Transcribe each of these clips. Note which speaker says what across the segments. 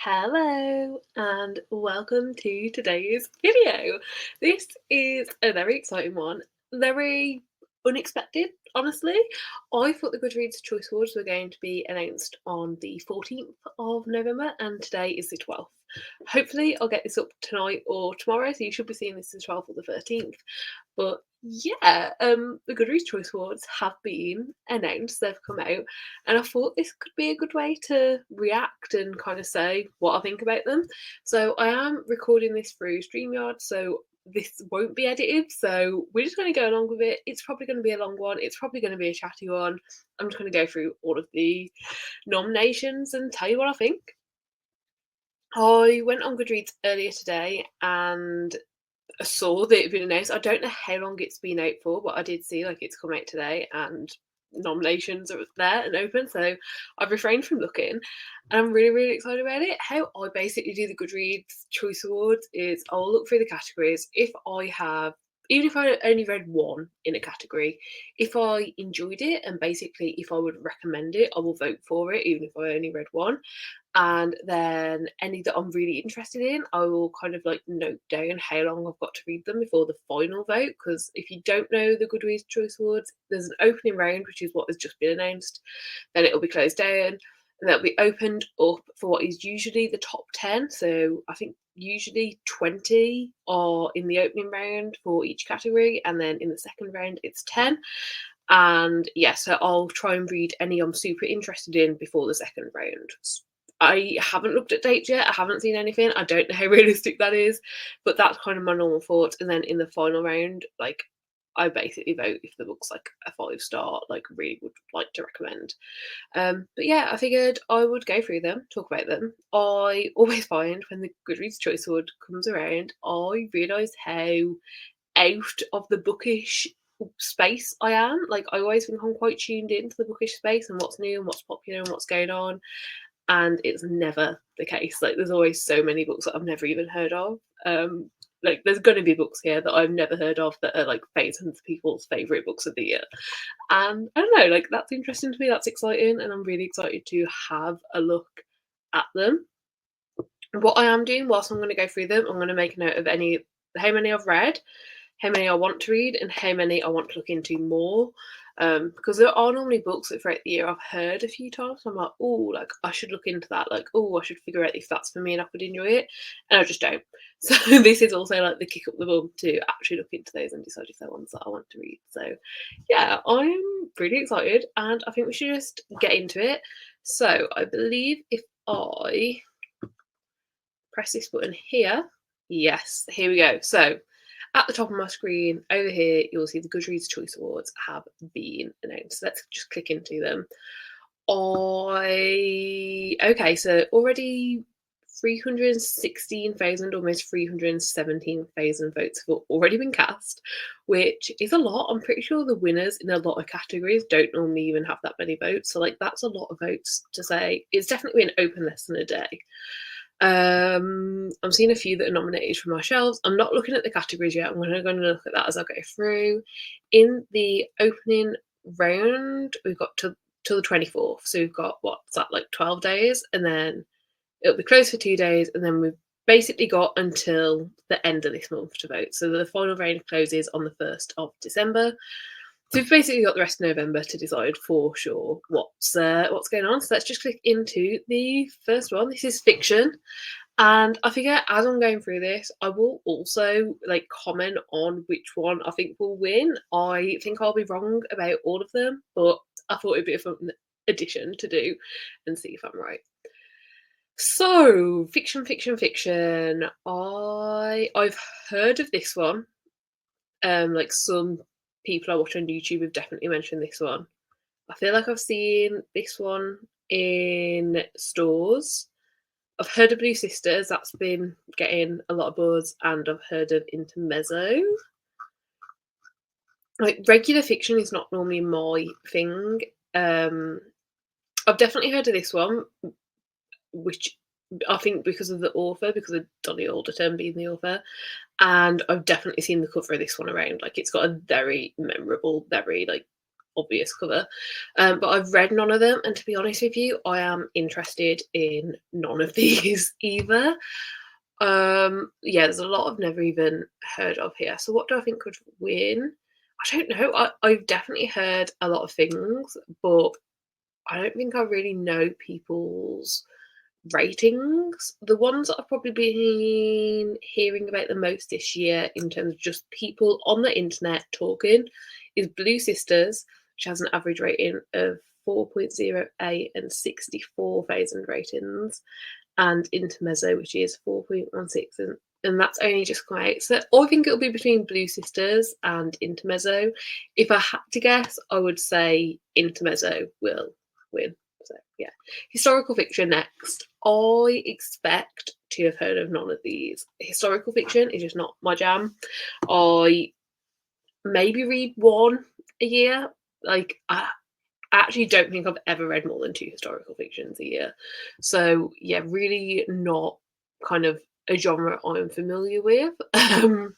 Speaker 1: Hello and welcome to today's video. This is a very exciting one, very unexpected, honestly. I thought the Goodreads Choice Awards were going to be announced on the 14th of November and today is the 12th. Hopefully I'll get this up tonight or tomorrow, so you should be seeing this the 12th or the 13th. But yeah, the Goodreads Choice Awards have been announced, they've come out, and I thought this could be a good way to react and kind of say what I think about them. So I am recording this through StreamYard, so this won't be edited, so we're just going to go along with it. It's probably going to be a long one, it's probably going to be a chatty one. I'm just going to go through all of the nominations and tell you what I think. I went on Goodreads earlier today and I saw that it had been announced. I don't know how long it's been out for, but I did see like it's come out today and nominations are there and open. So I've refrained from looking and I'm really, really excited about it. How I basically do the Goodreads Choice Awards is I'll look through the categories. If I have, even if I only read one in a category, if I enjoyed it and basically if I would recommend it, I will vote for it, even if I only read one. And then any that I'm really interested in, I will kind of like note down how long I've got to read them before the final vote. Because if you don't know the Goodreads Choice Awards, there's an opening round, which is what has just been announced. Then it'll be closed down and that'll be opened up for what is usually the top 10. So I think usually 20 are in the opening round for each category, and then in the second round it's 10. And yeah, so I'll try and read any I'm super interested in before the second round. I haven't looked at dates yet. I haven't seen anything. I don't know how realistic that is, but that's kind of my normal thoughts. And then in the final round, like I basically vote if the book's like a 5-star, like really would like to recommend. But yeah, I figured I would go through them, talk about them. I always find when the Goodreads Choice Award comes around, I realise how out of the bookish space I am. Like I always think I'm quite tuned into the bookish space and what's new and what's popular and what's going on, and it's never the case. Like there's always so many books that I've never even heard of. Like there's going to be books here that I've never heard of that are like thousands of people's favorite books of the year, and I don't know, like that's interesting to me, that's exciting, and I'm really excited to have a look at them. What I am doing whilst I'm going to go through them, I'm going to make a note of how many I've read, how many I want to read, and how many I want to look into more. Because there are normally books that throughout the year I've heard a few times. So I'm like, oh, like I should look into that. Like, oh, I should figure out if that's for me and I could enjoy it. And I just don't. So this is also like the kick up the bum to actually look into those and decide if they're ones that I want to read. So yeah, I'm really excited and I think we should just get into it. So I believe if I press this button here, yes, here we go. So at the top of my screen over here, you'll see the Goodreads Choice Awards have been announced. Let's just click into them. Okay, so already 316,000, almost 317,000 votes have already been cast, which is a lot. I'm pretty sure the winners in a lot of categories don't normally even have that many votes. So like that's a lot of votes to say. It's definitely been open less than a day. I'm seeing a few that are nominated for my shelves. I'm not looking at the categories yet. I'm going to look at that as I go through. In the opening round, we've got till the 24th. So we've got what's that, like 12 days, and then it'll be closed for 2 days, and then we've basically got until the end of this month to vote. So the final round closes on the 1st of December. So we've basically got the rest of November to decide for sure what's going on. So let's just click into the first one. This is fiction. And I figure as I'm going through this, I will also like comment on which one I think will win. I think I'll be wrong about all of them, but I thought it'd be a fun addition to do and see if I'm right. So fiction. I've heard of this one. Like some people I watch on YouTube have definitely mentioned this one. I feel like I've seen this one in stores. I've heard of Blue Sisters, that's been getting a lot of buzz, and I've heard of Intermezzo. Like regular fiction is not normally my thing. I've definitely heard of this one, which I think because of the author, because of Dolly Alderton being the author, and I've definitely seen the cover of this one around. Like it's got a very memorable, very like obvious cover. But I've read none of them, and to be honest with you, I am interested in none of these either. Yeah, there's a lot I've never even heard of here. So what do I think could win? I don't know. I've definitely heard a lot of things, but I don't think I really know people's ratings. The ones that I've probably been hearing about the most this year in terms of just people on the internet talking is Blue Sisters, which has an average rating of 4.08 and 64,000 ratings, and Intermezzo, which is 4.16, and that's only just come out. So I think it'll be between Blue Sisters and Intermezzo. If I had to guess, I would say Intermezzo will win. So yeah, historical fiction next. I expect to have heard of none of these. Historical fiction is just not my jam. I maybe read one a year. Like I actually don't think I've ever read more than 2 historical fictions a year. So yeah, really not kind of a genre I'm familiar with. I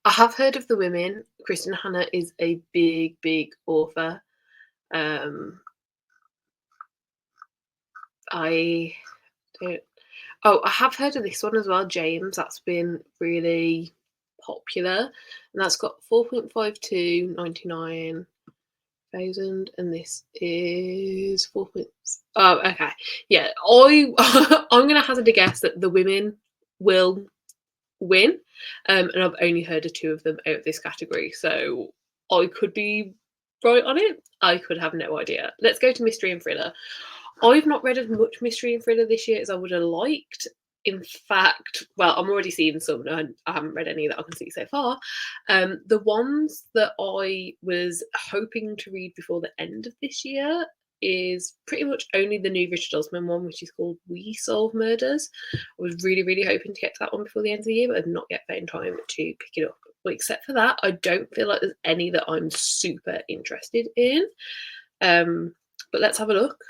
Speaker 1: have heard of The Women. Kristen Hanna is a big, big author. I don't. Oh, I have heard of this one as well, James. That's been really popular, and that's got 4.52, 99,000, and this is 4. Oh, okay. Yeah, I'm gonna hazard a guess that The Women will win, and I've only heard of 2 of them out of this category, so I could be right on it. I could have no idea. Let's go to mystery and thriller. I've not read as much mystery and thriller this year as I would have liked. In fact, well, I'm already seeing some, and I haven't read any that I can see so far. The ones that I was hoping to read before the end of this year is pretty much only the new Richard Osman one, which is called We Solve Murders. I was really, really hoping to get to that one before the end of the year, but I've not yet found time to pick it up. But except for that, I don't feel like there's any that I'm super interested in. But let's have a look.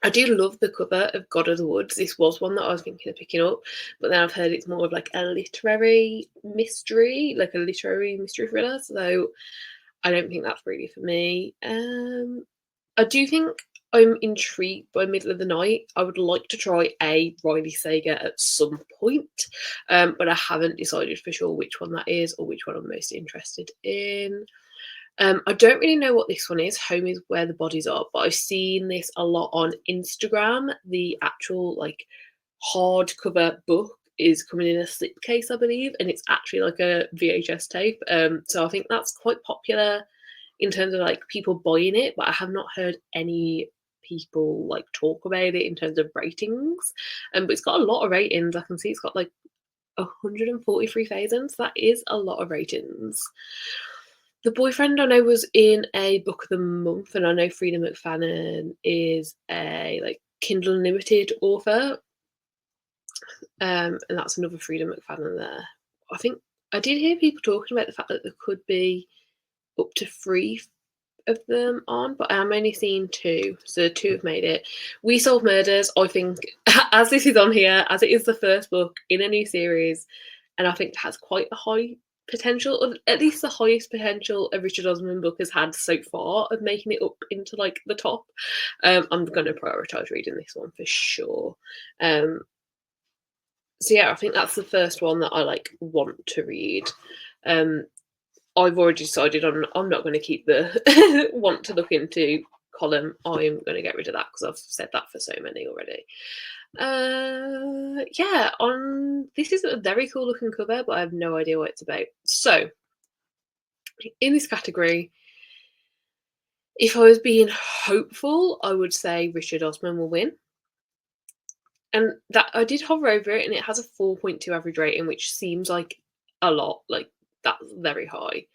Speaker 1: I do love the cover of God of the Woods. This was one that I was thinking of picking up, but then I've heard it's more of like a literary mystery, like a literary mystery thriller. So I don't think that's really for me. I do think I'm intrigued by Middle of the Night. I would like to try a Riley Sager at some point, but I haven't decided for sure which one that is or which one I'm most interested in. I don't really know what this one is. Home is Where the Bodies Are, but I've seen this a lot on Instagram. The actual like hardcover book is coming in a slipcase, I believe, and it's actually like a VHS tape. So I think that's quite popular in terms of like people buying it, but I have not heard any people like talk about it in terms of ratings. But it's got a lot of ratings. I can see it's got like 143,000. So that is a lot of ratings. The Boyfriend I know was in a book of the month, and I know Frida McFadden is a like Kindle Unlimited author, and that's another Frida McFadden there. I think I did hear people talking about the fact that there could be up to 3 of them on, but I'm only seeing 2, so 2 have made it. We Solve Murders, I think, as this is on here, as it is the first book in a new series, and I think it has quite a high potential, or at least the highest potential a Richard Osman book has had so far of making it up into like the top. I'm going to prioritise reading this one for sure. So yeah, I think that's the first one that I like want to read. I've already decided I'm not going to keep the want to look into column. I'm going to get rid of that because I've said that for so many already. Yeah, this is a very cool looking cover, but I have no idea what it's about. So in this category, if I was being hopeful, I would say Richard Osman will win. And that I did hover over it, and it has a 4.2 average rating, which seems like a lot. Like that's very high.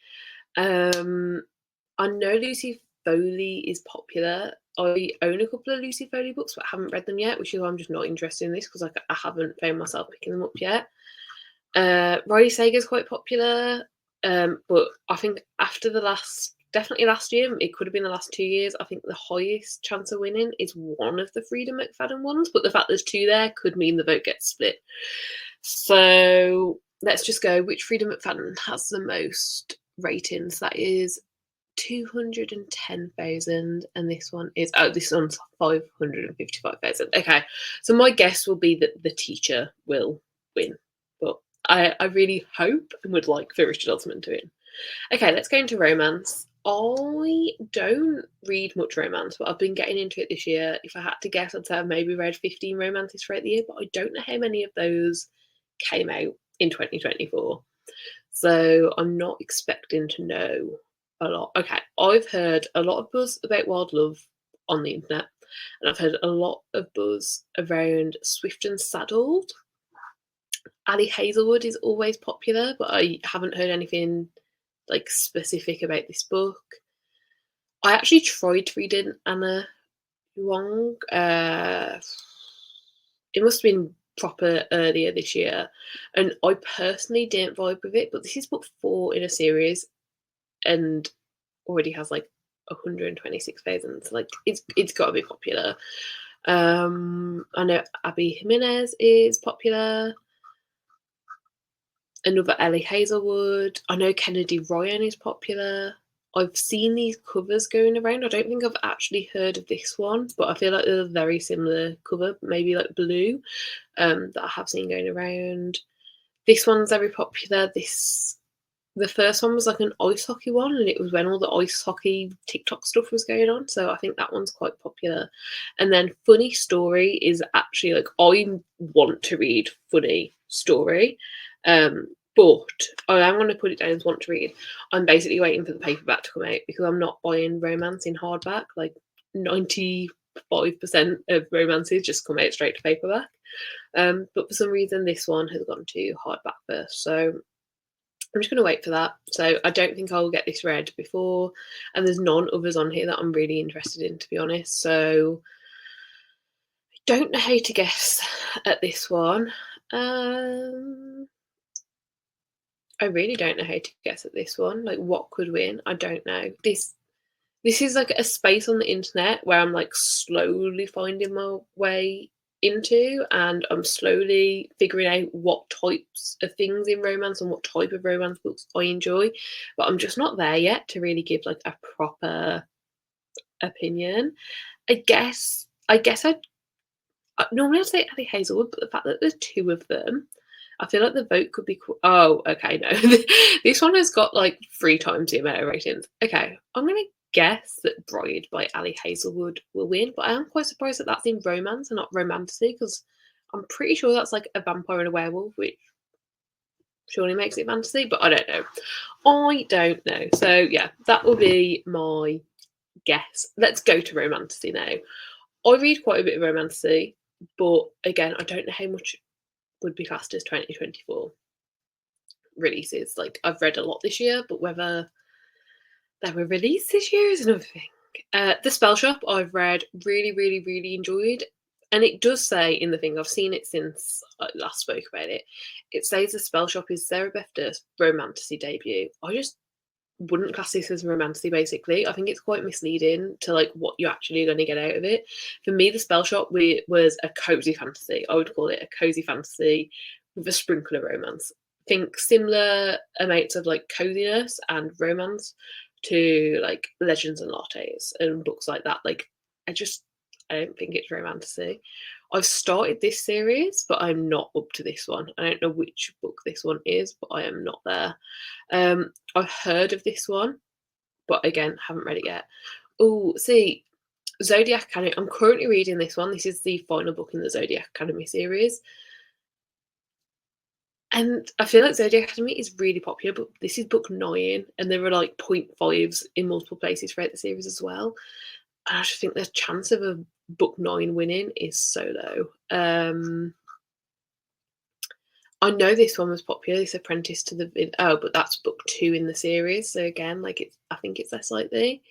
Speaker 1: I know Lucy Foley is popular. I own a couple of Lucy Foley books, but I haven't read them yet, which is why I'm just not interested in this because I haven't found myself picking them up yet. Riley Sager's quite popular, but I think after definitely last year, it could have been the last 2 years, I think the highest chance of winning is one of the Frida McFadden ones, but the fact there's 2 there could mean the vote gets split. So let's just go which Frida McFadden has the most ratings. That is 210,000, and this one is, oh, this one's 555,000. Okay, so my guess will be that the teacher will win, but I really hope and would like for Richard Osman to win. Okay, let's go into romance. I don't read much romance, but I've been getting into it this year. If I had to guess, I'd say I've maybe read 15 romances throughout the year, but I don't know how many of those came out in 2024. So I'm not expecting to know a lot. Okay, I've heard a lot of buzz about Wild Love on the internet, and I've heard a lot of buzz around Swift and Saddled. Ali Hazelwood is always popular, but I haven't heard anything like specific about this book. I actually tried reading Anna Wong. It must have been proper earlier this year, and I personally didn't vibe with it. But this is book 4 in a series, and already has like 126,000. So like it's got to be popular. I know Abby Jimenez is popular. Another Ellie Hazelwood. I know Kennedy Ryan is popular. I've seen these covers going around. I don't think I've actually heard of this one, but I feel like they're a very similar cover, maybe like blue, that I have seen going around. This one's very popular. The first one was like an ice hockey one, and it was when all the ice hockey TikTok stuff was going on. So I think that one's quite popular. And then Funny Story is actually like, I want to read Funny Story. But I am going to put it down as want to read. I'm basically waiting for the paperback to come out because I'm not buying romance in hardback. Like 95% of romances just come out straight to paperback. But for some reason, this one has gone to hardback first. So I'm just going to wait for that. So I don't think I'll get this read before. And there's none others on here that I'm really interested in, to be honest. So I don't know how to guess at this one. I really don't know how to guess at this one. Like, what could win? I don't know. This is like a space on the internet where I'm like slowly finding my way into, and I'm slowly figuring out what types of things in romance and what type of romance books I enjoy. But I'm just not there yet to really give like a proper opinion. I normally I'd say Abby Hazelwood, but the fact that there's 2 of them, I feel like the vote could be cool. Oh, okay, no. This one has got like 3 times the amount of ratings. Okay, I'm going to guess that Bride by Ali Hazelwood will win, but I am quite surprised that that's in romance and not romantasy, because I'm pretty sure that's like a vampire and a werewolf, which surely makes it fantasy, but I don't know. I don't know. So yeah, that will be my guess. Let's go to romantasy now. I read quite a bit of romantasy, but again, I don't know how much would be classed as 2024 releases. Like, I've read a lot this year, but whether they were released this year is another thing. The Spell Shop I've read, really, really, really enjoyed. And it does say in the thing, I've seen it since I last spoke about it, it says The Spell Shop is Sarah Beth Durst's romantasy debut. I just wouldn't class this as romantasy, basically. I think it's quite misleading to like what you're actually going to get out of it. For me, The Spell Shop was a cozy fantasy. I would call it a cozy fantasy with a sprinkle of romance. Think similar amounts of like coziness and romance to like Legends and Lattes and books like that. Like, I don't think it's romantasy. I've started this series, but I'm not up to this one. I don't know which book this one is, but I am not there. I've heard of this one, but again, haven't read it yet. Oh, see, Zodiac Academy. I'm currently reading this one. This is the final book in the Zodiac Academy series. And I feel like Zodiac Academy is really popular, but this is book 9, and there are like 0.5s in multiple places throughout the series as well. And I just think the chance of a book 9 winning is so low. I know this one was popular, this Apprentice to the but that's book 2 in the series. So again, like I think it's less likely.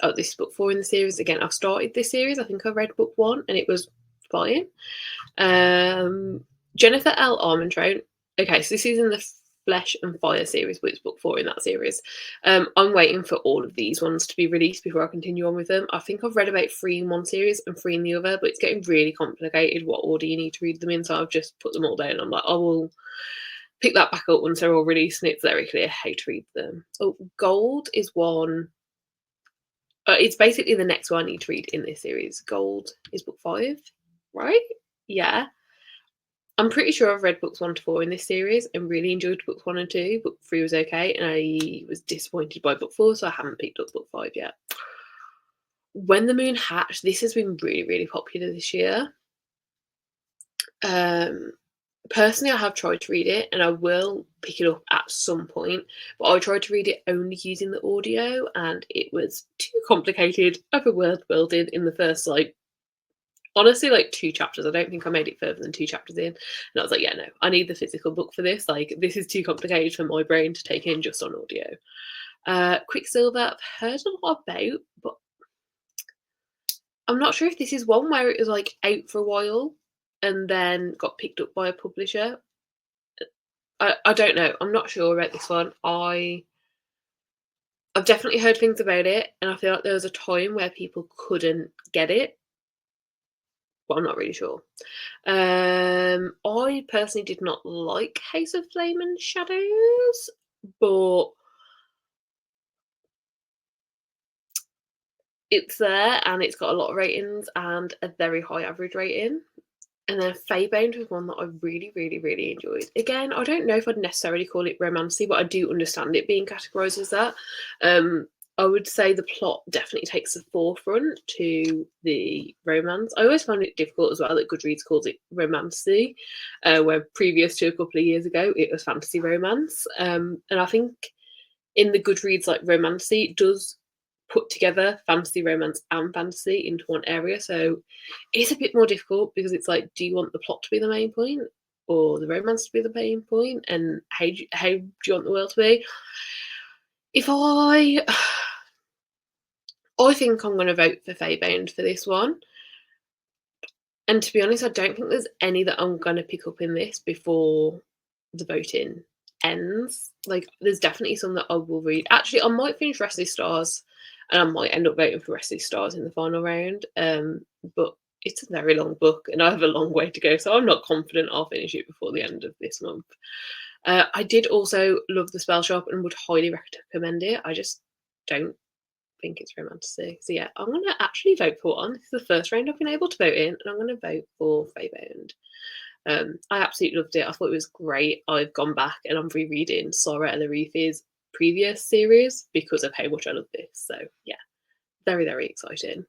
Speaker 1: Oh, this is book 4 in the series. Again, I've started this series. I think I read book 1 and it was fine. Jennifer L. Armentrout. Okay, so this is in the Flesh and Fire series, but it's book 4 in that series. I'm waiting for all of these ones to be released before I continue on with them. I think I've read about 3 in one series and 3 in the other, but it's getting really complicated what order you need to read them in, so I've just put them all down. I'm like, I will pick that back up once they're all released and it's very clear how to read them. Oh, Gold is one It's basically the next one I need to read in this series. Gold is book 5, right? Yeah. I'm pretty sure I've read books 1 to 4 in this series and really enjoyed books 1 and 2. Book 3 was okay, and I was disappointed by book 4, so I haven't picked up book 5 yet. When the Moon Hatched, this has been really, really popular this year. Personally, I have tried to read it, and I will pick it up at some point, but I tried to read it only using the audio, and it was too complicated of a world building in the first, honestly, 2 chapters. I don't think I made it further than 2 chapters in, and I was like, yeah, no, I need the physical book for this. This is too complicated for my brain to take in just on audio. Quicksilver, I've heard a lot about, but I'm not sure if this is one where it was out for a while and then got picked up by a publisher. I don't know. I'm not sure about this one. I've definitely heard things about it, and I feel like there was a time where people couldn't get it, but I'm not really sure. I personally did not like House of Flame and Shadows, but it's there and it's got a lot of ratings and a very high average rating. And then Feybound was one that I really, really, really enjoyed. Again, I don't know if I'd necessarily call it romancy, but I do understand it being categorised as that. I would say the plot definitely takes the forefront to the romance. I always find it difficult as well that Goodreads calls it romancy, where previous to a couple of years ago it was fantasy romance. And I think in the Goodreads, romancy, it does put together fantasy romance and fantasy into one area, so it's a bit more difficult because it's do you want the plot to be the main point or the romance to be the main point, and how do you want the world to be? If I think I'm going to vote for Feybound for this one, and to be honest, I don't think there's any that I'm going to pick up in this before the voting ends. There's definitely some that I will read. Actually, I might finish Restless Stars, and I might end up voting for Restless Stars in the final round. But it's a very long book, and I have a long way to go, so I'm not confident I'll finish it before the end of this month. I did also love The Spell Shop and would highly recommend it. I just don't think it's romantic. So yeah, I'm going to actually vote for one. This is the first round I've been able to vote in, and I'm going to vote for Feybound. I absolutely loved it. I thought it was great. I've gone back and I'm rereading Sarah Elarifi's previous series because of how much I love this. So yeah, very, very exciting.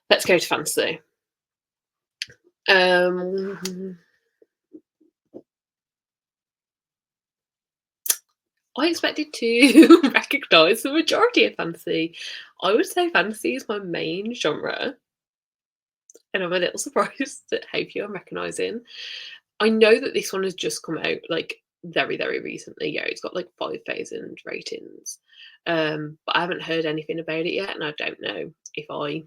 Speaker 1: Let's go to fantasy. I expected to recognise the majority of fantasy. I would say fantasy is my main genre, and I'm a little surprised at how few I'm recognising. I know that this one has just come out very, very recently. Yeah, it's got 5,000 ratings. But I haven't heard anything about it yet, and I don't know if I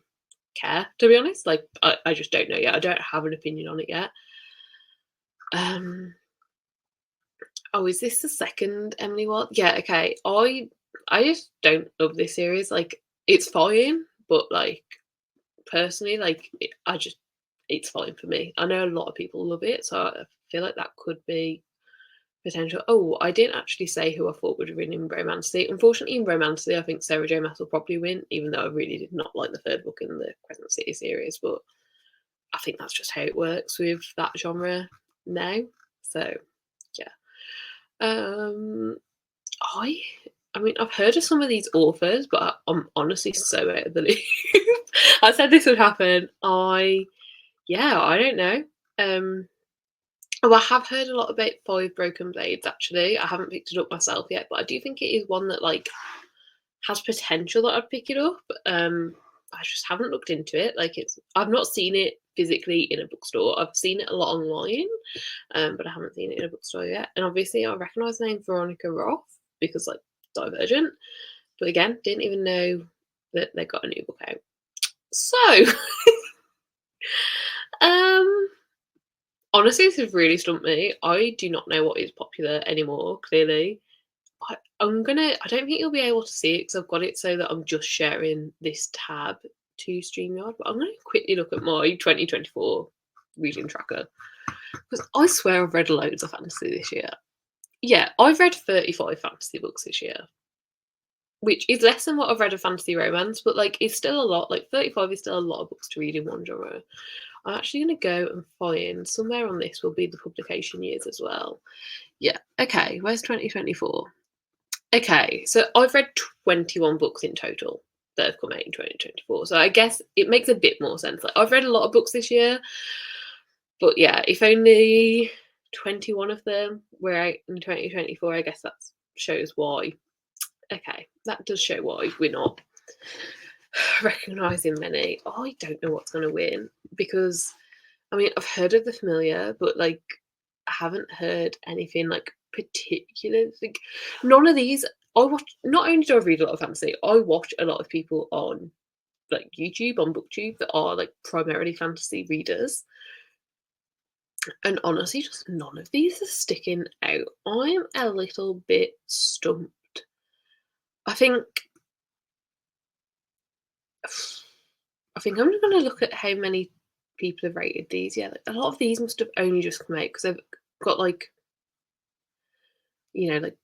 Speaker 1: care, to be honest. I just don't know yet. I don't have an opinion on it yet. Oh, is this the second Emily Watt? Yeah, okay. I just don't love this series. It's fine, but personally, it's fine for me. I know a lot of people love it, so I feel like that could be potential. Oh, I didn't actually say who I thought would win in Romancy. Unfortunately, in Romancy, I think Sarah J. Maas will probably win, even though I really did not like the third book in the Crescent City series. But I think that's just how it works with that genre now. So yeah. I mean, I've heard of some of these authors, but I'm honestly so out of the loop. I said this would happen. I don't know. Oh, I have heard a lot about Five Broken Blades, actually. I haven't picked it up myself yet, but I do think it is one that has potential that I'd pick it up. I just haven't looked into it. I've not seen it physically in a bookstore. I've seen it a lot online, but I haven't seen it in a bookstore yet. And obviously I recognise the name Veronica Roth because Divergent. But again, didn't even know that they got a new book out. So honestly, this has really stumped me. I do not know what is popular anymore, clearly. I don't think you'll be able to see it because I've got it so that I'm just sharing this tab to StreamYard, but I'm going to quickly look at my 2024 reading tracker because I swear I've read loads of fantasy this year. Yeah, I've read 35 fantasy books this year. which is less than what I've read of fantasy romance, but like it's still a lot. Like 35 is still a lot of books to read in one genre. I'm actually going to go and find somewhere on this will be the publication years as well. Yeah. Okay. Where's 2024? Okay. So I've read 21 books in total that have come out in 2024. So I guess it makes a bit more sense. Like I've read a lot of books this year, but yeah, if only 21 of them were out in 2024, I guess that shows why. Okay, that does show why we're not recognising many. I don't know what's going to win because, I mean, I've heard of The Familiar, but like, I haven't heard anything like particular. Like, none of these. I watch. Not only do I read a lot of fantasy, I watch a lot of people on like YouTube, on booktube that are like primarily fantasy readers. And honestly, just none of these are sticking out. I'm a little bit stumped. I think I'm just going to look at how many people have rated these. Yeah, like, a lot of these must have only just come out because they've got like, like,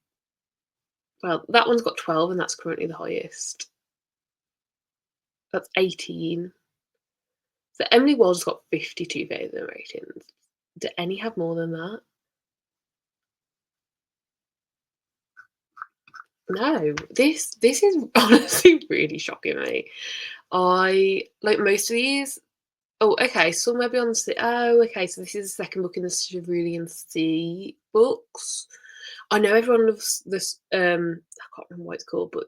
Speaker 1: well, that one's got 12 and that's currently the highest. That's 18. So Emily Wald's got 52,000 ratings. Do any have more than that? No, this is honestly really shocking me. I like most of these. Oh, okay. Somewhere Beyond the Sea. Oh, okay. So this is the second book in the Cerulean Sea books. I know everyone loves this. I can't remember what it's called, but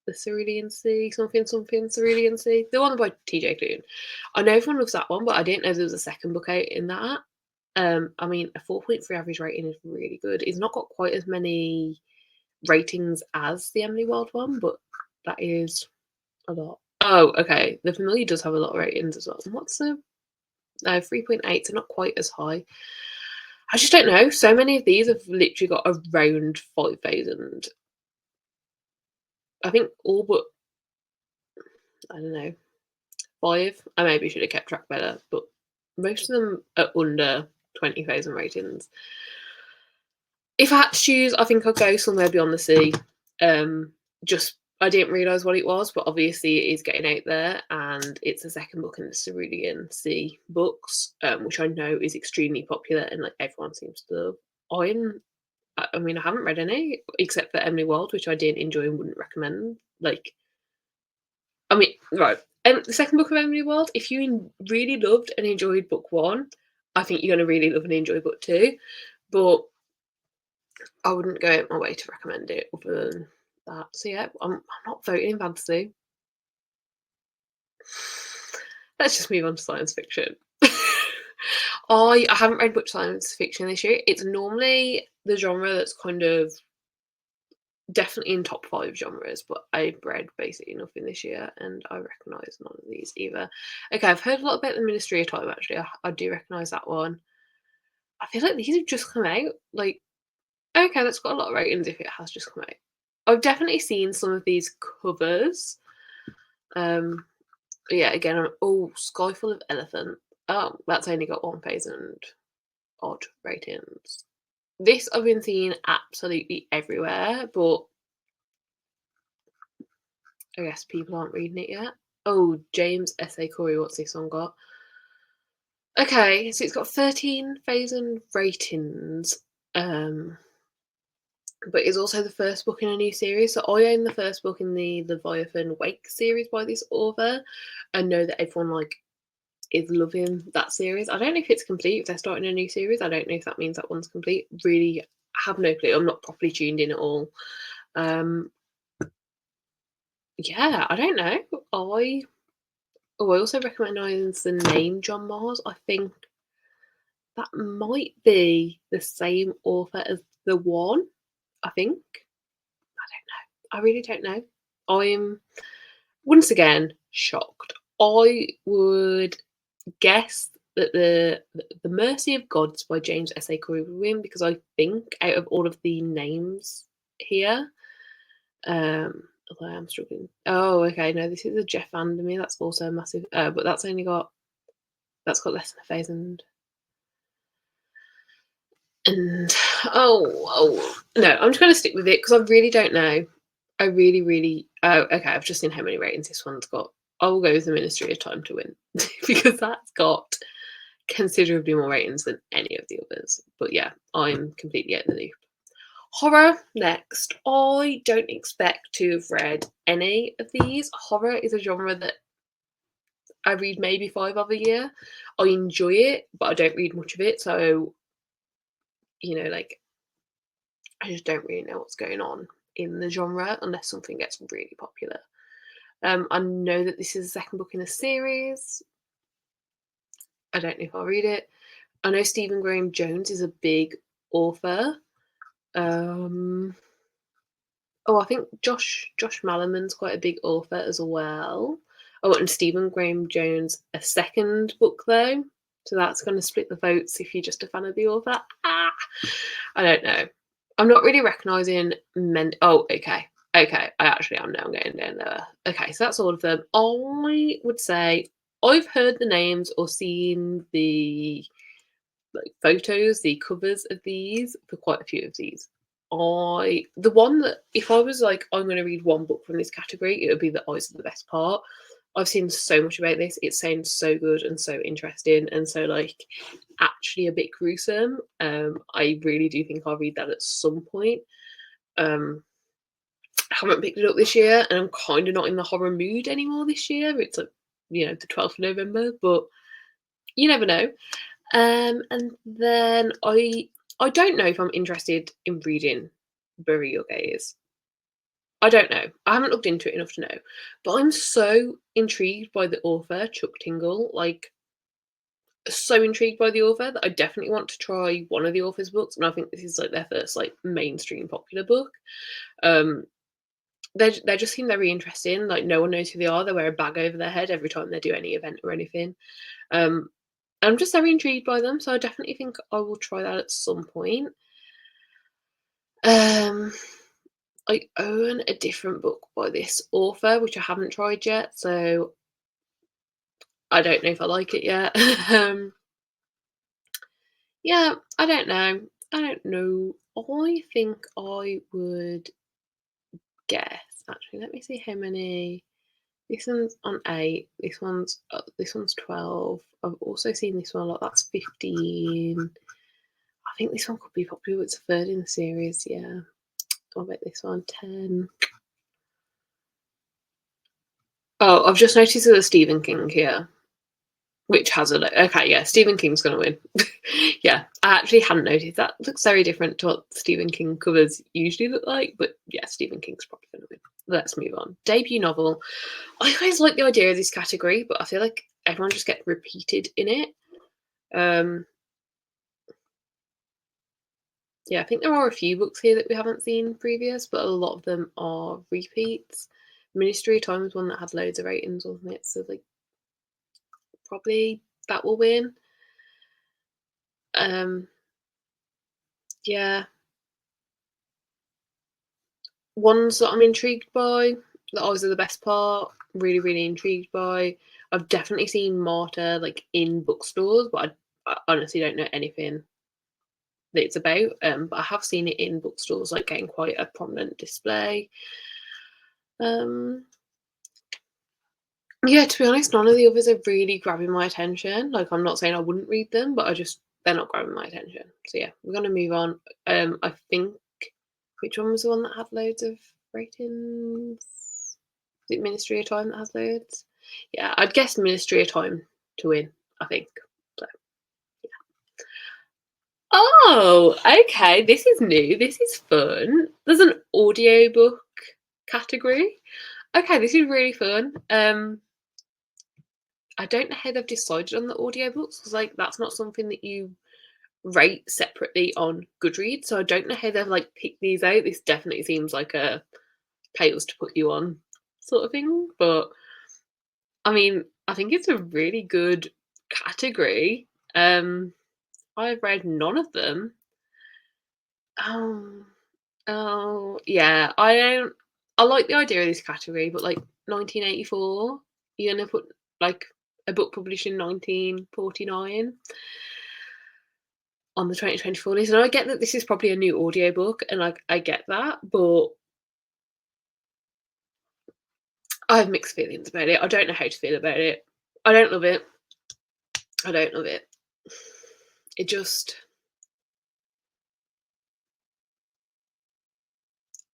Speaker 1: the Cerulean Sea, something Cerulean Sea. The one by T.J. Klune. I know everyone loves that one, but I didn't know there was a second book out in that. I mean, a 4.3 average rating is really good. It's not got quite as many ratings as the Emily Wild one, but that is a lot. Oh, okay. The Familiar does have a lot of ratings as well. And what's the 3.8? So not quite as high. I just don't know. So many of these have literally got around 5,000. I think all but, I don't know, 5. I maybe should have kept track better, but most of them are under 20,000 ratings. If I had to choose, I think I'd go Somewhere Beyond the Sea. Just I didn't realise what it was, but obviously it is getting out there, and it's the second book in the Cerulean Sea books, which I know is extremely popular and like everyone seems to love. I mean, I haven't read any except for Emily Wild, which I didn't enjoy and wouldn't recommend. Like, I mean, right, the second book of Emily Wild, if you really loved and enjoyed book 1, I think you're going to really love and enjoy book 2, but I wouldn't go out my way to recommend it other than that. So yeah, I'm not voting in fantasy. Let's just move on to science fiction. I haven't read much science fiction this year. It's normally the genre that's kind of definitely in top 5 genres, but I've read basically nothing this year, and I recognise none of these either. Okay, I've heard a lot about the Ministry of Time. Actually, I do recognise that one. I feel like these have just come out. Like, okay, that's got a lot of ratings if it has just come out. I've definitely seen some of these covers. Yeah, again, Sky Full of Elephant. Oh, that's only got 1,000 odd ratings. This I've been seeing absolutely everywhere, but I guess people aren't reading it yet. Oh, James S.A. Corey, what's this one got? Okay, so it's got 13,000 ratings. But it's also the first book in a new series. So I own the first book in the Leviathan Wake series by this author, and know that everyone like is loving that series. I don't know if it's complete, if they're starting a new series. I don't know if that means that one's complete. Really have no clue. I'm not properly tuned in at all. Yeah, I don't know. I also recognise the name John Mars. I think that might be the same author as the one. I think. I don't know. I really don't know. I'm once again shocked. I would guess that the Mercy of Gods by James S.A. Corey would win, because I think out of all of the names here, although I'm struggling. Oh, okay, no, this is a Jeff Vandermeer. That's also a massive, but that's got less than 1,000. And oh no, I'm just going to stick with it because I really don't know. I really, really oh, okay, I've just seen how many ratings this one's got. I will go with The Ministry of Time to Win because that's got considerably more ratings than any of the others. But yeah, I'm completely out of the loop. Horror next. I don't expect to have read any of these. Horror is a genre that I read maybe 5 of a year. I enjoy it, but I don't read much of it. So, like, I just don't really know what's going on in the genre unless something gets really popular. I know that this is the second book in a series. I don't know if I'll read it. I know Stephen Graham Jones is a big author. I think Josh Malerman's quite a big author as well. Oh, and Stephen Graham Jones a second book though, so that's going to split the votes if you're just a fan of the author. I don't know. I'm not really recognising men. Oh, okay. I actually am now. I'm getting down there. Okay, so that's all of them. I would say I've heard the names or seen the photos, the covers of these for quite a few of these. The one that if I was like, I'm going to read one book from this category, it would be The Eyes of the Best Part. I've seen so much about this. It sounds so good and so interesting and so like actually a bit gruesome. I really do think I'll read that at some point. I haven't picked it up this year, and I'm kind of not in the horror mood anymore this year. It's like the 12th of November, but you never know. And then I don't know if I'm interested in reading Bury Your Gaze. I don't know. I haven't looked into it enough to know. But I'm so intrigued by the author, Chuck Tingle. Like, so intrigued by the author that I definitely want to try one of the author's books. And I think this is like their first like mainstream popular book. They just seem very interesting. Like, no one knows who they are. They wear a bag over their head every time they do any event or anything. I'm just very intrigued by them, so I definitely think I will try that at some point. I own a different book by this author, which I haven't tried yet, so I don't know if I like it yet. Yeah, I don't know. I think I would guess. Actually, let me see how many. This one's on 8. This one's 12. I've also seen this one a lot. That's 15. I think this one could be popular. It's the third in the series. Yeah. What about this one? 10. Oh, I've just noticed there's a Stephen King here, which has a okay. Yeah, Stephen King's gonna win. Yeah, I actually hadn't noticed that. Looks very different to what Stephen King covers usually look like, but yeah, Stephen King's probably gonna win. Let's move on. Debut novel. I always like the idea of this category, but I feel like everyone just gets repeated in it. Yeah, I think there are a few books here that we haven't seen previous, but a lot of them are repeats. Ministry of Time was one that had loads of ratings, wasn't it? So like probably that will win. Yeah. Ones that I'm intrigued by, The Eyes are the Best Part, really, really intrigued by. I've definitely seen Martyr like in bookstores, but I honestly don't know anything that it's about. But I have seen it in bookstores, like getting quite a prominent display. Yeah, to be honest, none of the others are really grabbing my attention. Like, I'm not saying I wouldn't read them, but they're not grabbing my attention. So yeah, we're gonna move on. I think which one was the one that had loads of ratings? Is it Ministry of Time that has loads? Yeah, I'd guess Ministry of Time to win, I think. So yeah. Oh, okay. This is new. This is fun. There's an audiobook category. Okay, this is really fun. I don't know how they've decided on the audiobooks because like that's not something that you rate separately on Goodreads. So I don't know how they've like picked these out. This definitely seems like a tales to put you on sort of thing. But I mean, I think it's a really good category. I've read none of them. Um, oh yeah, I don't. I like the idea of this category, but like 1984, you're gonna put like a book published in 1949 on the 2024 list. And I get that this is probably a new audiobook, and like I get that, but I have mixed feelings about it. I don't know how to feel about it. I don't love it. I don't love it. It just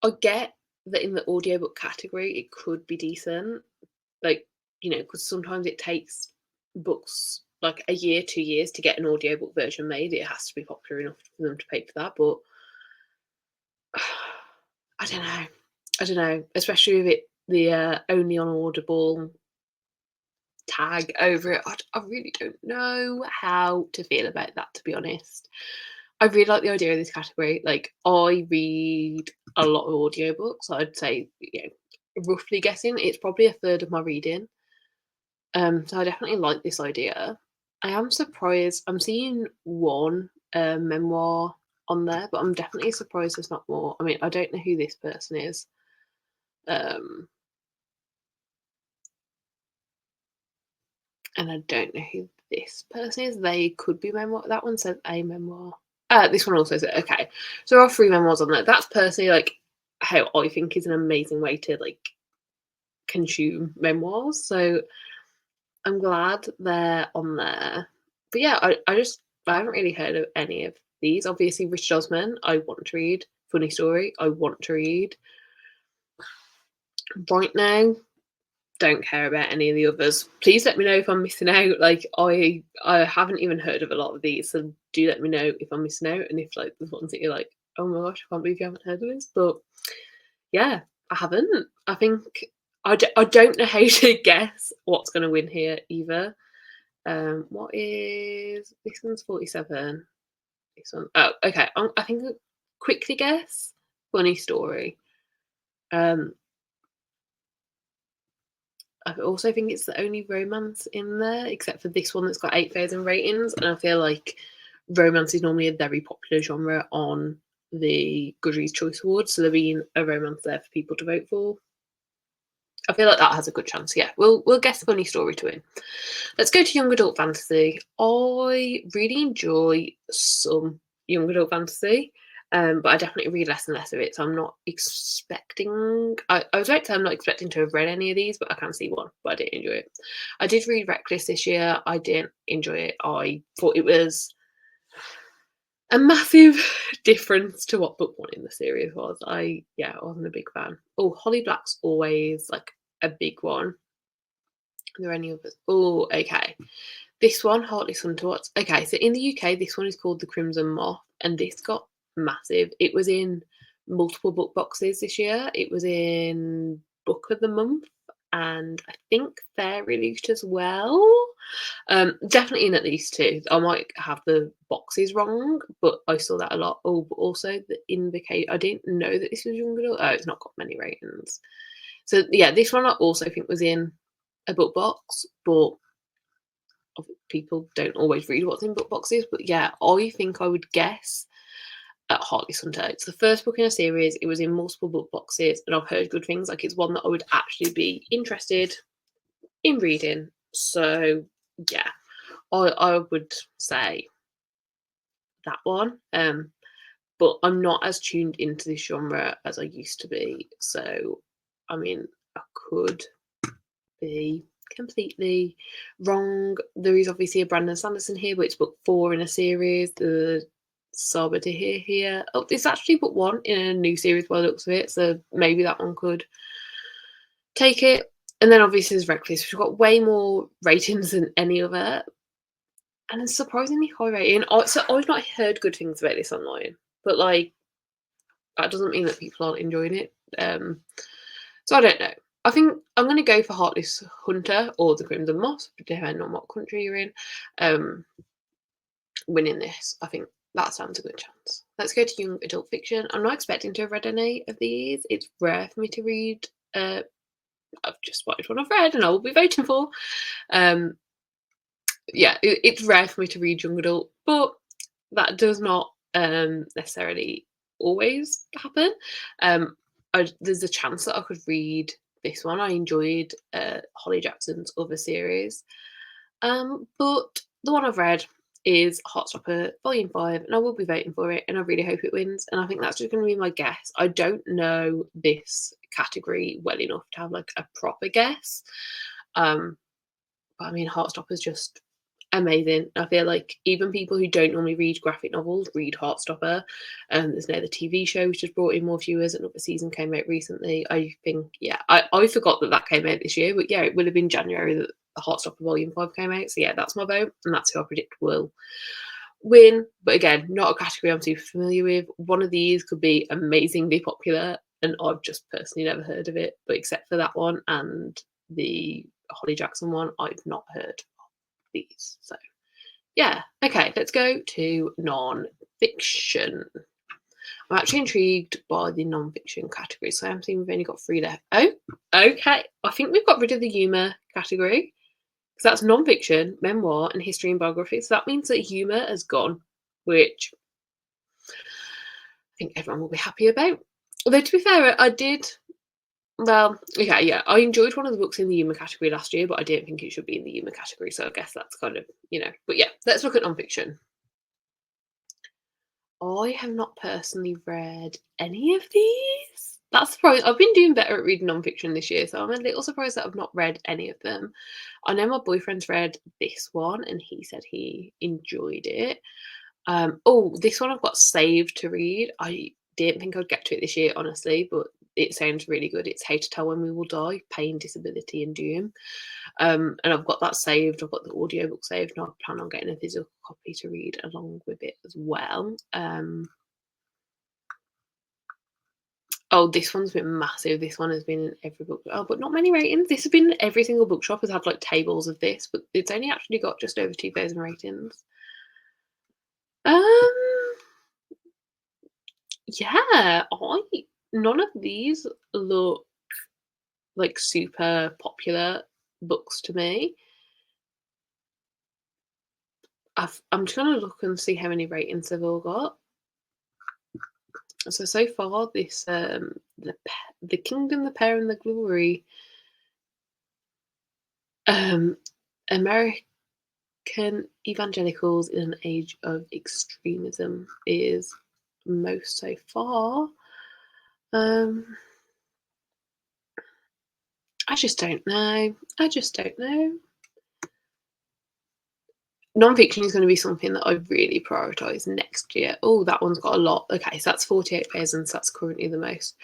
Speaker 1: I get that in the audiobook category, it could be decent, like, because sometimes it takes books, like, a year, 2 years to get an audiobook version made. It has to be popular enough for them to pay for that, but I don't know. I don't know, especially with only on Audible tag over it. I really don't know how to feel about that, to be honest. I really like the idea of this category. Like, I read a lot of audiobooks. I'd say, roughly guessing, it's probably a third of my reading. So I definitely like this idea. I am surprised. I'm seeing one memoir on there, but I'm definitely surprised there's not more. I mean, I don't know who this person is. Um, and I don't know who this person is. They could be memoir. That one says a memoir. This one also says, okay. So there are 3 memoirs on there. That's personally, like, how I think is an amazing way to, like, consume memoirs. So I'm glad they're on there. But yeah, I haven't really heard of any of these. Obviously, Richard Osman, I want to read. Funny Story, I want to read. Right now, don't care about any of the others. Please let me know if I'm missing out. Like, I haven't even heard of a lot of these, so do let me know if I'm missing out and if, like, there's ones that you're like, oh my gosh, I can't believe you haven't heard of this. But yeah, I haven't. I think I don't know how to guess what's going to win here either. What is this one's 47? This one, oh, okay. I think I'll quickly guess Funny Story. I also think it's the only romance in there, except for this one that's got 8,000 ratings. And I feel like romance is normally a very popular genre on the Goodreads Choice Awards, so there being a romance there for people to vote for, I feel like that has a good chance. Yeah, we'll guess Funny Story to win. Let's go to young adult fantasy. I really enjoy some young adult fantasy, but I definitely read less and less of it. So I'm not expecting. I was about to say I'm not expecting to have read any of these, but I can see one. But I didn't enjoy it. I did read Reckless this year. I didn't enjoy it. I thought it was a massive difference to what book one in the series was. I wasn't a big fan. Oh, Holly Black's always like a big one. Are there any others? Oh, okay. This one, Heartless Hunter Watts. Okay, so in the UK, this one is called The Crimson Moth, and this got massive. It was in multiple book boxes this year. It was in Book of the Month, and I think they're released as well. Definitely in at least 2. I might have the boxes wrong, but I saw that a lot. Oh, but also the Invocation. I didn't know that this was young adult. Oh, it's not got many ratings. So yeah, this one I also think was in a book box, but people don't always read what's in book boxes. But yeah, I think I would guess at Heartless Hunter. It's the first book in a series. It was in multiple book boxes, and I've heard good things. Like, it's one that I would actually be interested in reading. So yeah, I would say that one. But I'm not as tuned into this genre as I used to be. So I mean, I could be completely wrong. There is obviously a Brandon Sanderson here, but it's book 4 in a series. The Saba Tahir here. Oh, it's actually book 1 in a new series by the looks of it, so maybe that one could take it. And then obviously there's Reckless, which got way more ratings than any other, and it's surprisingly high rating. So I've not heard good things about this online, but like, that doesn't mean that people aren't enjoying it. So I don't know. I think I'm going to go for Heartless Hunter or the Crimson Moth, depending on what country you're in. Winning this, I think that sounds a good chance. Let's go to young adult fiction. I'm not expecting to have read any of these. It's rare for me to read. I've just spotted one I've read and I will be voting for. Yeah, it's rare for me to read young adult, but that does not necessarily always happen. There's a chance that I could read this one. I enjoyed Holly Jackson's other series, but the one I've read is Heartstopper Volume 5, and I will be voting for it, and I really hope it wins. And I think that's just going to be my guess. I don't know this category well enough to have like a proper guess. But I mean, Heartstopper's just amazing. I feel like even people who don't normally read graphic novels read Heartstopper. There's now the TV show which has brought in more viewers. Another season came out recently. I think, yeah, I forgot that came out this year, but yeah, it will have been January that the Heartstopper Volume 5 came out. So yeah, that's my vote, and that's who I predict will win. But again, not a category I'm super familiar with. One of these could be amazingly popular, and I've just personally never heard of it. But except for that one and the Holly Jackson one, I've not heard of these. So yeah, okay, let's go to non-fiction. I'm actually intrigued by the non-fiction category, so I'm thinking we've only got 3 left. Oh, okay. I think we've got rid of the humour category, because that's non-fiction, memoir, and history and biography. So that means that humour has gone, which I think everyone will be happy about. Although, to be fair, well, okay, yeah, I enjoyed one of the books in the humour category last year, but I didn't think it should be in the humour category, so I guess that's kind of, but yeah, let's look at non-fiction. I have not personally read any of these. That's surprising. I've been doing better at reading non-fiction this year, so I'm a little surprised that I've not read any of them. I know my boyfriend's read this one, and he said he enjoyed it. Oh, this one I've got saved to read. I didn't think I'd get to it this year, honestly, but it sounds really good. It's How to Tell When We Will Die, Pain, Disability and Doom. And I've got that saved. I've got the audiobook saved, and I plan on getting a physical copy to read along with it as well. Oh, this one's been massive. This one has been in every book. Oh, but not many ratings. This has been in every single bookshop has had like tables of this, but it's only actually got just over 2,000 ratings. Yeah, none of these look like super popular books to me. I'm just gonna look and see how many ratings they've all got. So far, this the Kingdom, the Power, and the Glory, American Evangelicals in an Age of Extremism is most so far. I just don't know. Non-fiction is going to be something that I really prioritise next year. Oh, that one's got a lot. Okay, so that's 48,000. So that's currently the most.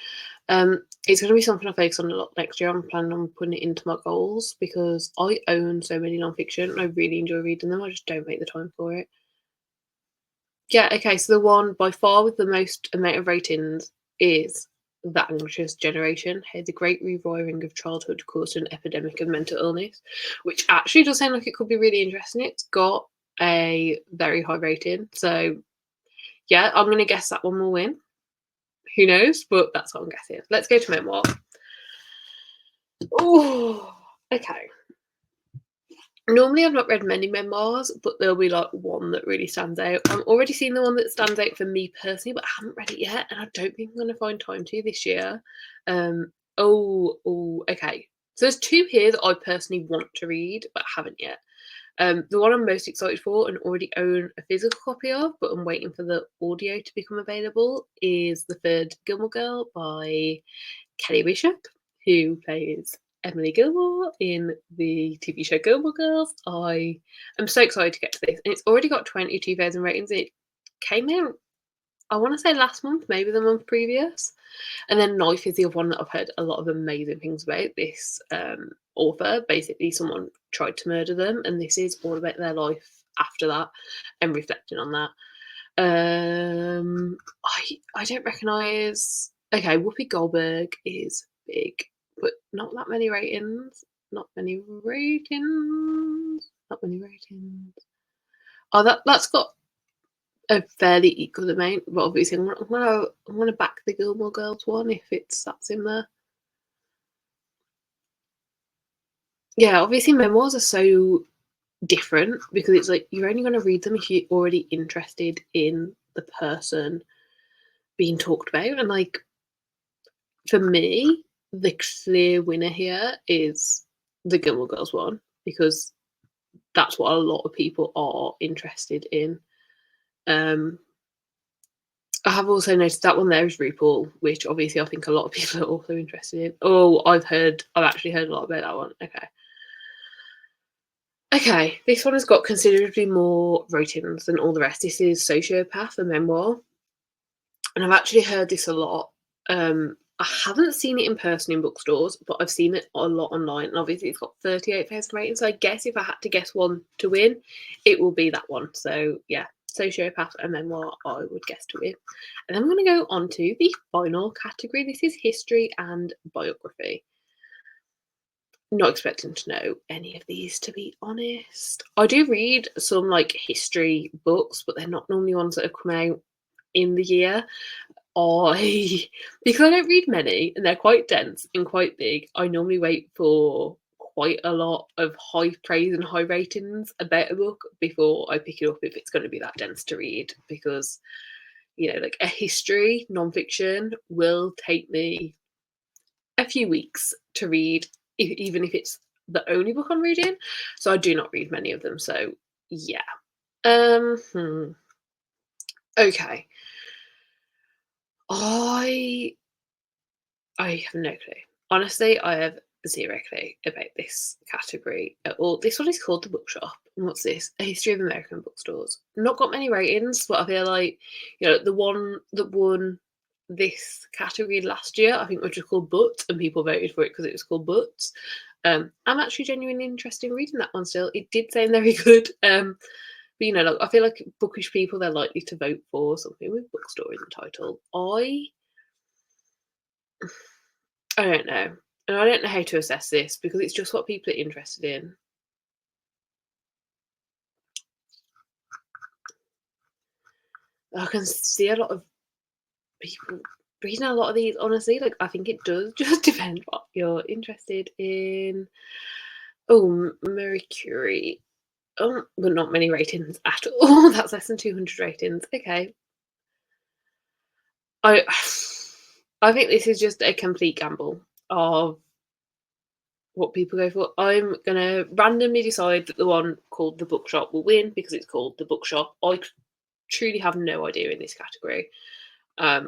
Speaker 1: It's going to be something I focus on a lot next year. I'm planning on putting it into my goals because I own so many non-fiction and I really enjoy reading them. I just don't make the time for it. Yeah, okay, so the one by far with the most amount of ratings is The Anxious Generation, How the Great Rewiring of Childhood Caused an Epidemic of Mental Illness, which actually does sound like it could be really interesting. It's got a very high rating, so yeah, I'm going to guess that one will win. Who knows, but that's what I'm guessing. Let's go to memoir. Oh, okay. Normally, I've not read many memoirs, but there'll be like one that really stands out. I'm already seeing the one that stands out for me personally, but I haven't read it yet, and I don't think I'm going to find time to this year. Okay. So there's 2 here that I personally want to read, but haven't yet. The one I'm most excited for and already own a physical copy of, but I'm waiting for the audio to become available, is The Third Gilmore Girl by Kelly Bishop, who plays Emily Gilmore in the TV show Gilmore Girls. I am so excited to get to this. And it's already got 22,000 ratings. It came out, I want to say last month, maybe the month previous. And then Knife is the other one that I've heard a lot of amazing things about. This author, basically someone tried to murder them, and this is all about their life after that and reflecting on that. I don't recognise. Okay, Whoopi Goldberg is big, but not that many ratings. Not many ratings. Oh, that's got a fairly equal amount, but obviously I'm gonna back the Gilmore Girls one if that's in there. Yeah, obviously memoirs are so different because it's like you're only going to read them if you're already interested in the person being talked about. And like for me, the clear winner here is the Gilmore Girls one because that's what a lot of people are interested in. I have also noticed that one there is RuPaul, which obviously I think a lot of people are also interested in. Oh, I've actually heard a lot about that one. Okay, this one has got considerably more ratings than all the rest. This is Sociopath, a memoir. And I've actually heard this a lot. I haven't seen it in person in bookstores, but I've seen it a lot online. And obviously, it's got 38,000 ratings. So I guess if I had to guess one to win, it will be that one. So yeah, Sociopath, a memoir, I would guess to win. And then I'm going to go on to the final category. This is history and biography. Not expecting to know any of these, to be honest. I do read some like history books, but they're not normally ones that have come out in the year. I because I don't read many and they're quite dense and quite big, I normally wait for quite a lot of high praise and high ratings about a book before I pick it up if it's going to be that dense to read, because like a history non-fiction will take me a few weeks to read, even if it's the only book I'm reading. So I do not read many of them. So yeah. Okay. I have no clue. Honestly, I have zero clue about this category at all. This one is called The Bookshop. And what's this? A History of American Bookstores. Not got many ratings, but I feel like, the one that won this category last year, I think was just called But, and people voted for it because it was called But. I'm actually genuinely interested in reading that one still. It did sound very good. But I feel like bookish people, they're likely to vote for something with bookstore in the title. I don't know. And I don't know how to assess this because it's just what people are interested in. I can see a lot of people reading a lot of these, honestly. Like, I think it does just depend what you're interested in. Oh, Marie Curie. Oh, but not many ratings at all. That's less than 200 ratings. Okay. I I think this is just a complete gamble of what people go for. I'm gonna randomly decide that the one called The Bookshop will win because it's called The Bookshop. I truly have no idea in this category. I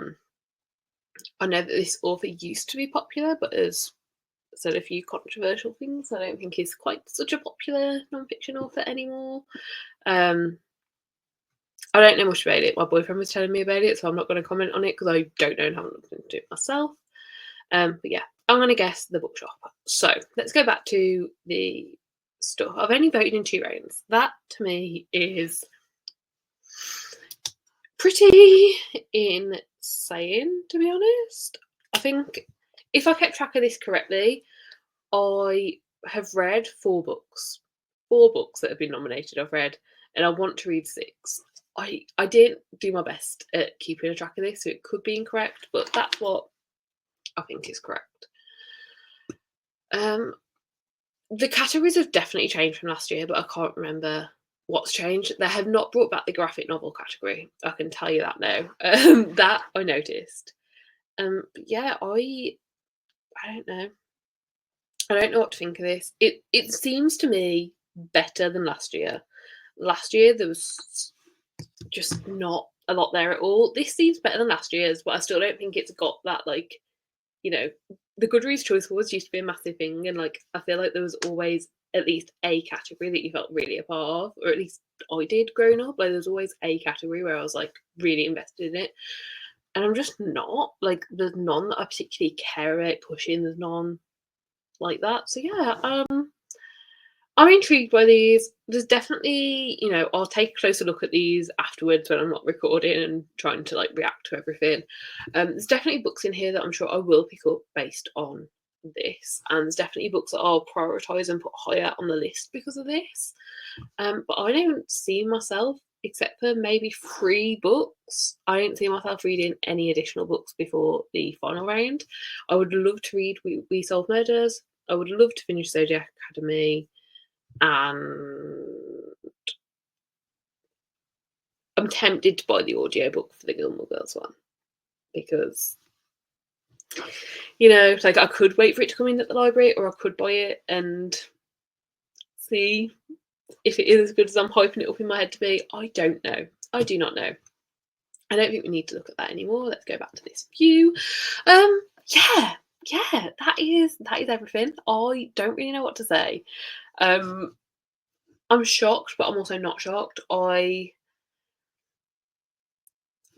Speaker 1: know that this author used to be popular, but has said a few controversial things. I don't think he's quite such a popular non-fiction author anymore. I don't know much about it. My boyfriend was telling me about it, so I'm not going to comment on it because I don't know and haven't looked into it myself. But yeah, I'm going to guess The Bookshop. So let's go back to the stuff. I've only voted in 2 rounds. That to me is pretty insane, to be honest. I think if I kept track of this correctly, I have read 4 books. 4 books that have been nominated I've read, and I want to read 6. I didn't do my best at keeping a track of this, so it could be incorrect, but that's what I think is correct. The categories have definitely changed from last year, but I can't remember what's changed. They have not brought back the graphic novel category. I can tell you that now. That I noticed. But yeah, I don't know. I don't know what to think of this. It seems to me better than last year. Last year there was just not a lot there at all. This seems better than last year's, but I still don't think it's got that, like, the Goodreads Choice Awards used to be a massive thing, and like I feel like there was always at least a category that you felt really a part of, or at least I did growing up. Like, there's always a category where I was like really invested in it, and I'm just not. Like, there's none that I particularly care about pushing. There's none like that. So yeah, I'm intrigued by these. There's definitely, I'll take a closer look at these afterwards when I'm not recording and trying to like react to everything. There's definitely books in here that I'm sure I will pick up based on this, and there's definitely books that I'll prioritise and put higher on the list because of this. But I don't see myself, except for maybe 3 books, I don't see myself reading any additional books before the final round. I would love to read We Solve Murders. I would love to finish Zodiac Academy. And I'm tempted to buy the audiobook for the Gilmore Girls one because, like, I could wait for it to come in at the library, or I could buy it and see If it is as good as I'm hyping it up in my head to be, I don't know. I do not know. I don't think we need to look at that anymore. Let's go back to this view. Yeah, that is everything. I don't really know what to say. I'm shocked, but I'm also not shocked.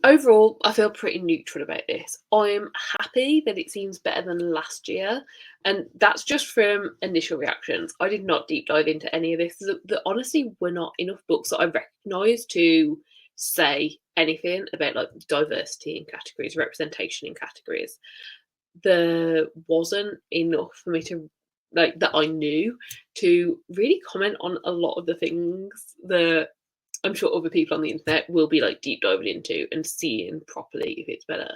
Speaker 1: Overall, I feel pretty neutral about this. I'm happy that it seems better than last year, and that's just from initial reactions. I did not deep dive into any of this. Honestly were not enough books that I recognised to say anything about like diversity in categories, representation in categories. There wasn't enough for me to like that I knew to really comment on a lot of the things that I'm sure other people on the internet will be like deep diving into and seeing properly if it's better.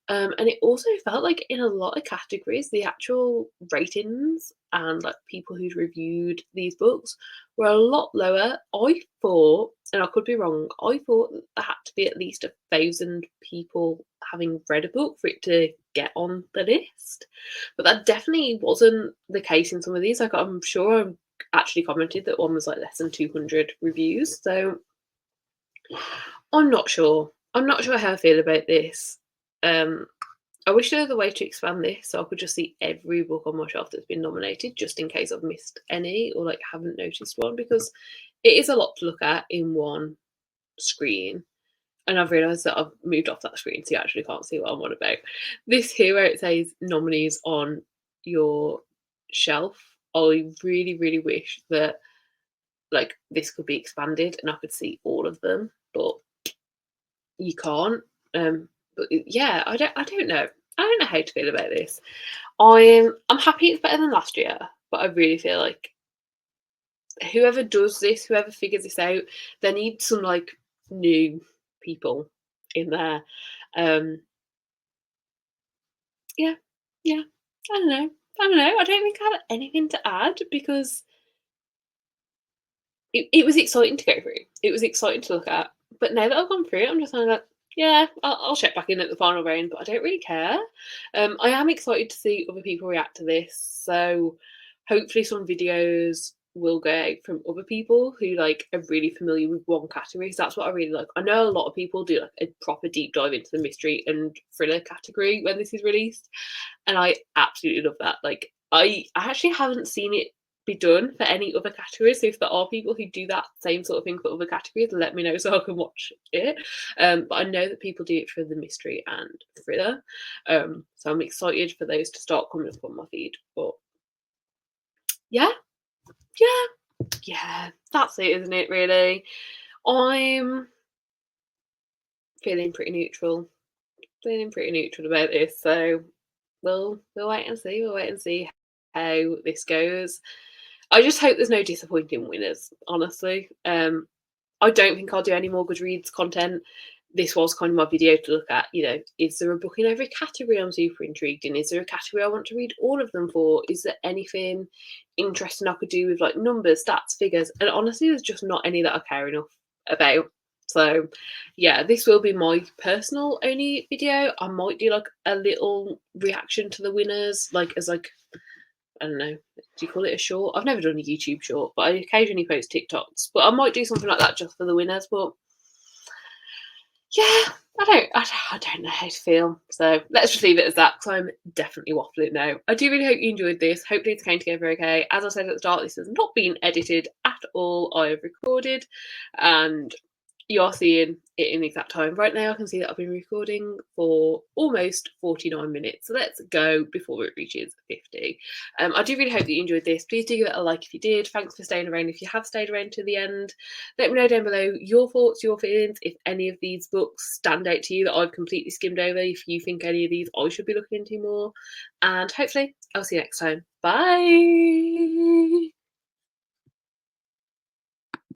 Speaker 1: And it also felt like in a lot of categories, the actual ratings and like people who'd reviewed these books were a lot lower. I thought, and I could be wrong, I thought that there had to be at least 1,000 people having read a book for it to get on the list. But that definitely wasn't the case in some of these. Like I'm sure I actually commented that one was like less than 200 reviews. So I'm not sure. I'm not sure how I feel about this. I wish there was a way to expand this so I could just see every book on my shelf that's been nominated, just in case I've missed any or like haven't noticed one, because it is a lot to look at in one screen. And I've realised that I've moved off that screen, so you actually can't see what I'm on about. This here where it says nominees on your shelf, I really, really wish that like this could be expanded and I could see all of them, but you can't. But yeah, I don't know. I don't know how to feel about this. I'm happy it's better than last year, but I really feel like whoever does this, whoever figures this out, they need some like new people in there. Um, yeah, yeah. I don't know. I don't know. I don't think I have anything to add because it was exciting to go through. It was exciting to look at. But now that I've gone through it, I'm just kind of like, yeah, I'll check back in at the final round, but I don't really care. I am excited to see other people react to this. So hopefully some videos will go out from other people who like are really familiar with one category. So that's what I really like. I know a lot of people do like a proper deep dive into the mystery and thriller category when this is released. And I absolutely love that. Like I actually haven't seen it be done for any other categories. So if there are people who do that same sort of thing for other categories, let me know so I can watch it. But I know that people do it for the mystery and thriller. So I'm excited for those to start coming up on my feed. But yeah, that's it, isn't it, really? I'm feeling pretty neutral. Feeling pretty neutral about this. So we'll wait and see. We'll wait and see how this goes. I just hope there's no disappointing winners, honestly. I don't think I'll do any more Goodreads content. This was kind of my video to look at, you know, is there a book in every category I'm super intrigued in? Is there a category I want to read all of them for? Is there anything interesting I could do with like numbers, stats, figures? And honestly, there's just not any that I care enough about. So yeah, this will be my personal only video. I might do like a little reaction to the winners, like as like I don't know, do you call it a short? I've never done a YouTube short, but I occasionally post TikToks. But I might do something like that just for the winners. But yeah, I don't know how to feel. So let's just leave it as that because I'm definitely waffling now. I do really hope you enjoyed this. Hopefully it's came together okay. As I said at the start, this has not been edited at all. I have recorded and you are seeing it in the exact time. Right now I can see that I've been recording for almost 49 minutes. So let's go before it reaches 50. I do really hope that you enjoyed this. Please do give it a like if you did. Thanks for staying around if you have stayed around to the end. Let me know down below your thoughts, your feelings, if any of these books stand out to you that I've completely skimmed over, if you think any of these I should be looking into more. And hopefully I'll see you next time. Bye!